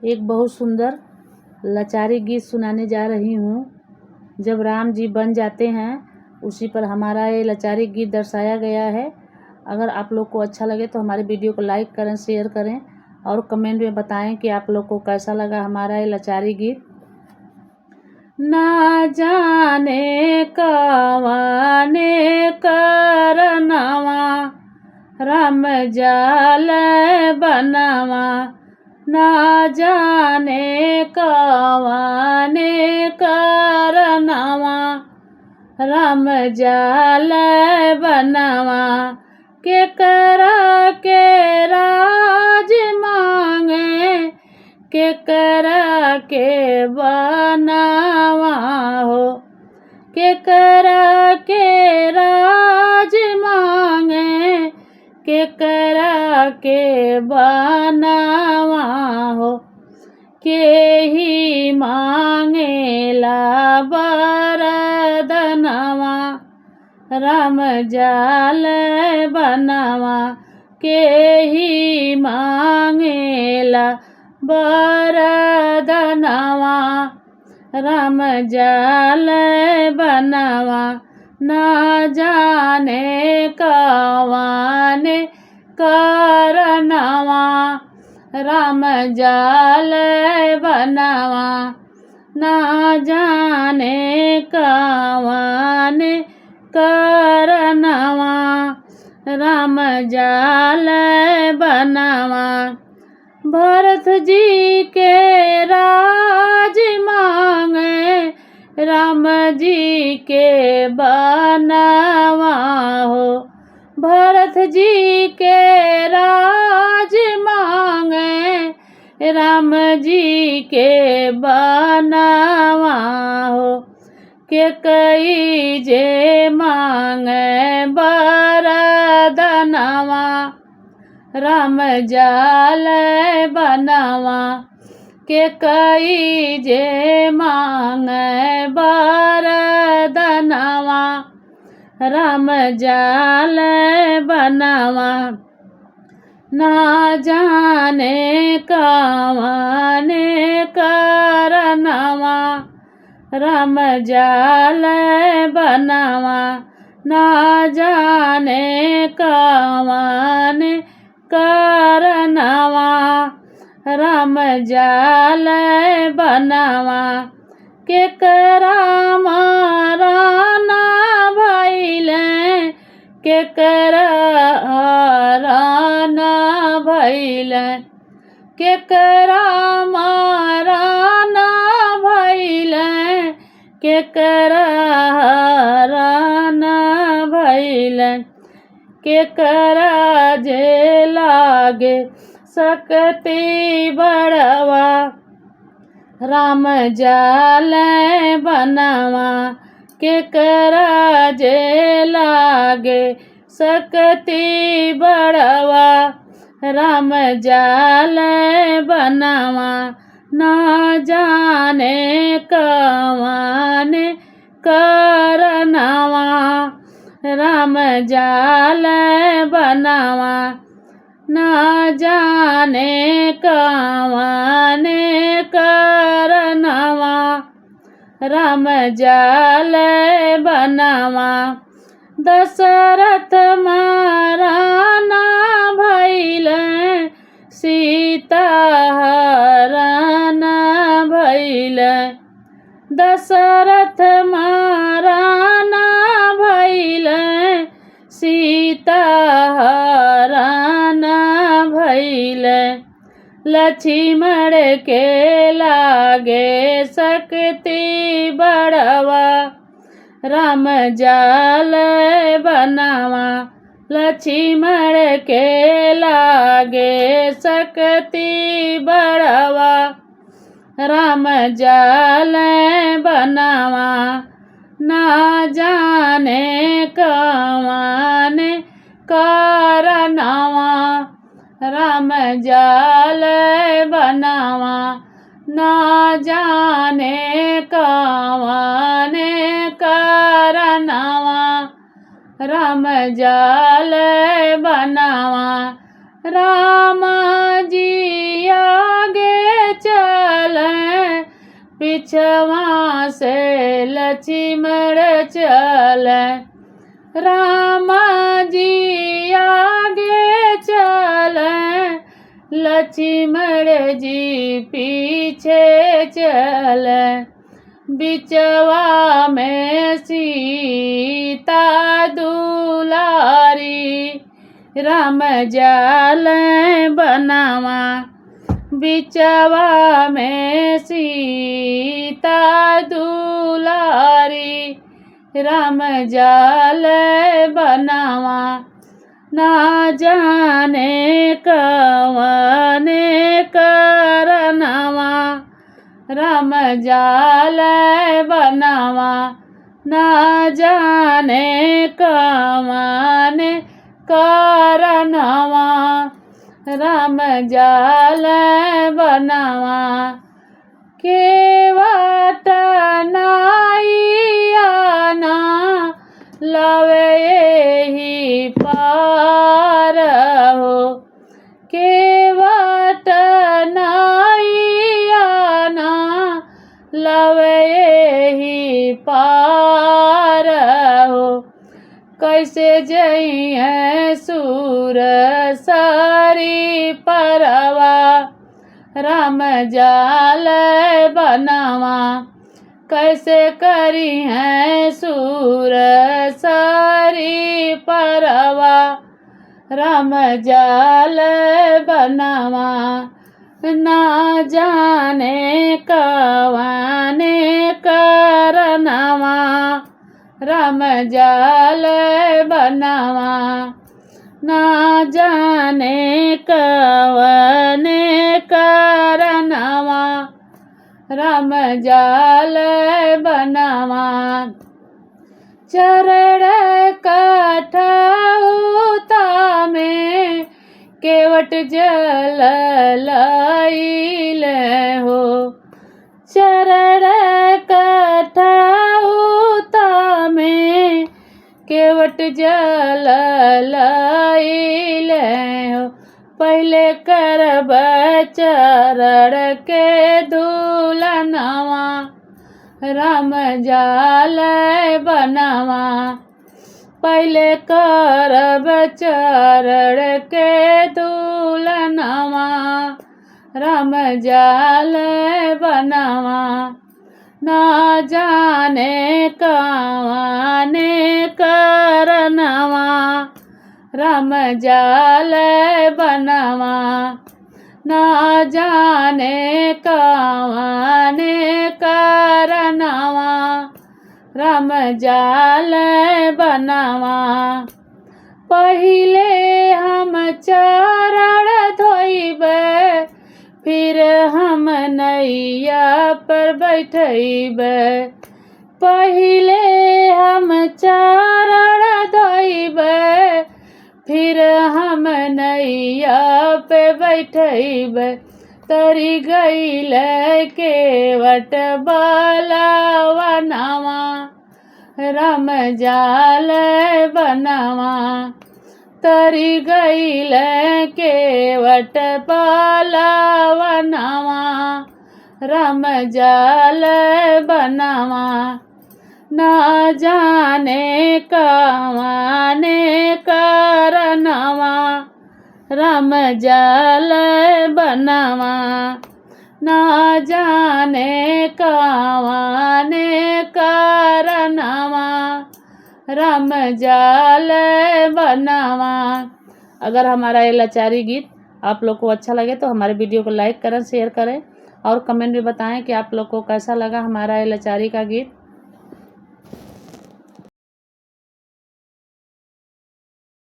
एक बहुत सुंदर लाचारी गीत सुनाने जा रही हूँ। जब राम जी बन जाते हैं उसी पर हमारा ये लाचारी गीत दर्शाया गया है। अगर आप लोग को अच्छा लगे तो हमारे वीडियो को लाइक करें, शेयर करें और कमेंट में बताएं कि आप लोग को कैसा लगा हमारा ये लाचारी गीत। ना जाने कवाने करनवा राम जाल बनवा, ना जाने कवाने करनवा राम जाल बनवा, के करा के राज मांगे, के करा के बनवा हो, के करा के राज मांगे, के करा के बनवा हो, के ही मांगेला बरदनवा राम जाल बनवा, के ही मांगेला बरदनवा राम जाल बनवा, ना जाने कवाने करनवा राम जाल बनवा, ना जाने कवाने करनवा राम जाल बनवा। भरत जी के राज मांगे, राम जी के बनवा हो, भरत जी के राज मांगे, राम जी के बनवा हो, के कई जे मांगे बरदनवा राम जाल बनवा, के कई जे मांगे बरदनवा राम जाल बनवा, ना जाने कवाने करनवा राम जाल बनवा, ना जाने कवाने करनवा राम जाल बनवा, के करा माराना भइले, के करा हराना भइले, के करा माराना भइले, के करा हराना भइले, के करा जे लागे सकती बड़वा राम जाल बनवा, के करा जे लागे सकती बड़वा राम जाल बनवा, ना जाने कवाने करनवा राम जाल बनवा, ना जाने कवाने करनवा राम जाल बनवा। दशरथ महाराना भइले, सीता हराना भइले, दशरथ महाराना भइले, सीता हराना भइले, लक्ष्मण के लागे सकती बड़वा राम जाल बनवा, लक्ष्मण के लागे सकती बड़वा राम जाल बनवा, ना जाने कवाने करनवा राम जाल बनवा, ना जाने कवाने करनवा राम जाल बनवा। राम जी आगे पिछवा से लक्ष्मण चले, राम जी आगे चले, लक्ष्मण जी पीछे चले, बिचवा में सीता दुलारी, राम जाले बनवा, बिचवा में सीता दुलारी, राम जाले बनवा, ना जाने कवने करनवा, राम जाले बनवा, ना जाने कवने करनवा, राम जाले बनवा, केवट नाइयाना लवे ही पार हो, केवट नाइयाना लवे ही पार हो, कैसे जइए सूर सरी परवा, राम जाले बनवा, कैसे करी है सूर सरी परवा, राम जाले बनवा, ना जाने कवने करनवा, राम जाले बनवा, ना जाने कवने करनवा, राम जाले बनवा, चरण कठौता में केवट जल लइले हो, चरण कठौता में केवट जल लइले हो, पहले करब चरण के दुलनवा, राम जाले बनवा, पहले करब चरण के दुलनवा, राम जाले बनवा, ना जाने कवने करनवा, राम जाले बनवा, ना जाने कवने करनवा, राम जाले बनवा, पहिले हम चरण धोइबे, फिर हम नैया पर बैठइबे, पहिले हम चरण धोइबे, फिर हम नैया पे बैठइबे, तरी गइल केवट बलवा नवा, राम जाले बनवा, तरी गइल केवट बलवा नवा, राम जाले बनवा, ना जाने कवने करनवा, राम जाले बनवा, ना जाने कवने करनवा, राम जाले बनवा। अगर हमारा ये लाचारी गीत आप लोग को अच्छा लगे तो हमारे वीडियो को लाइक करें, शेयर करें और कमेंट में बताएं कि आप लोग को कैसा लगा हमारा ये लाचारी का गीत।